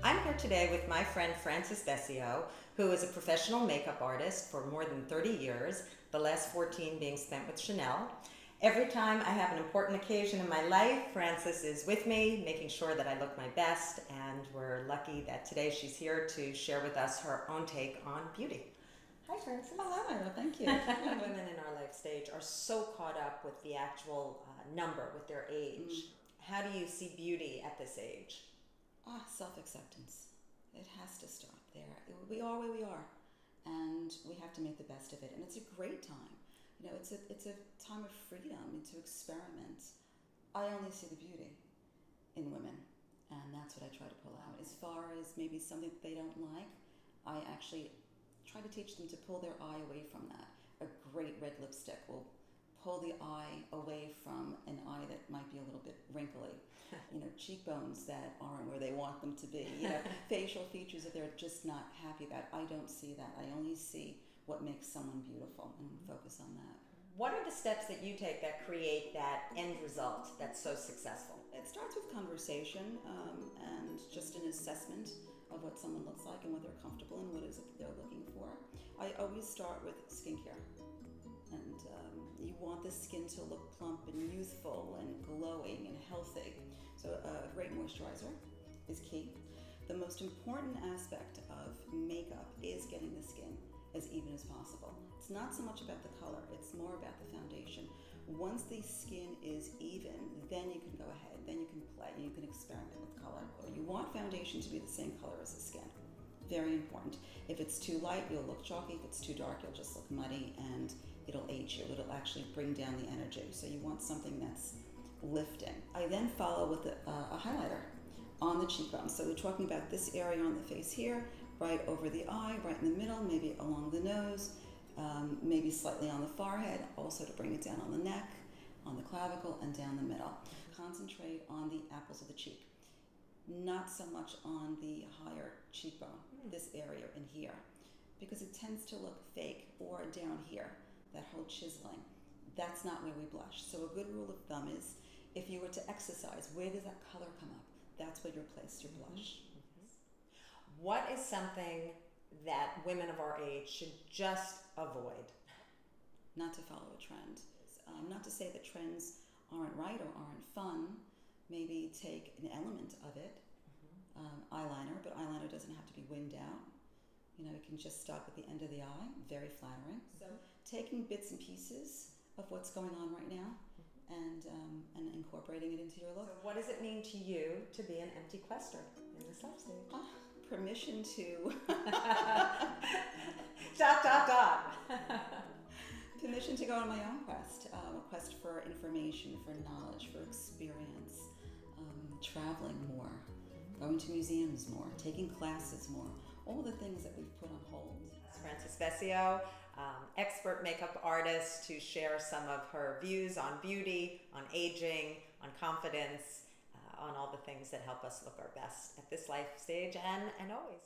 I'm here today with my friend Frances Vessio, who is a professional makeup artist for more than 30 years, the last 14 being spent with Chanel. Every time I have an important occasion in my life, Frances is with me, making sure that I look my best, and we're lucky that today she's here to share with us her own take on beauty. Hi, Frances. Hello, thank you. Women in our life stage are so caught up with the actual number, with their age. How do you see beauty at this age? Self-acceptance. It has to start there. We are where we are, and we have to make the best of it. And it's a great time. You know, it's a time of freedom to experiment. I only see the beauty in women, and that's what I try to pull out. As far as maybe something that they don't like, I actually try to teach them to pull their eye away from that. A great red lipstick will pull the eye away from an eye that might be a little bit wrinkly. You know, cheekbones that aren't where they want them to be. You know, facial features that they're just not happy about. I don't see that. I only see what makes someone beautiful and focus on that. What are the steps that you take that create that end result that's so successful? It starts with conversation and just an assessment of what someone looks like and what they're comfortable in, what is it that they're looking for. I always start with skincare. And you want the skin to look plump and youthful and glowing and healthy. So a great moisturizer is key. The most important aspect of makeup is getting the skin as even as possible. It's not so much about the color, it's more about the foundation. Once the skin is even, then you can go ahead, then you can play, you can experiment with color. You want foundation to be the same color as the skin. Very important. If it's too light, you'll look chalky. If it's too dark, you'll just look muddy and it'll age you. It'll actually bring down the energy. So you want something that's lifting. I then follow with a highlighter on the cheekbone. So we're talking about this area on the face here, right over the eye, right in the middle, maybe along the nose, maybe slightly on the forehead, also to bring it down on the neck, on the clavicle, and down the middle. Concentrate on the apples of the cheek. Not so much on the higher cheekbone, this area in here, because it tends to look fake, or down here, that whole chiseling. That's not where we blush. So a good rule of thumb is, if you were to exercise, where does that color come up? That's where you place your blush. What is something that women of our age should just avoid? Not to follow a trend. Not to say that trends aren't right or aren't fun. Maybe take an element of it, eyeliner, but eyeliner doesn't have to be winged out. You know, it can just stop at the end of the eye, very flattering. So taking bits and pieces of what's going on right now and incorporating it into your look. So what does it mean to you to be an empty quester in this life stage? Permission to... Permission to go on my own quest. A quest for information, for knowledge, for experience. Traveling more, going to museums more, taking classes more, all the things that we've put on hold. Frances Vessio, expert makeup artist, to share some of her views on beauty, on aging, on confidence, on all the things that help us look our best at this life stage and always.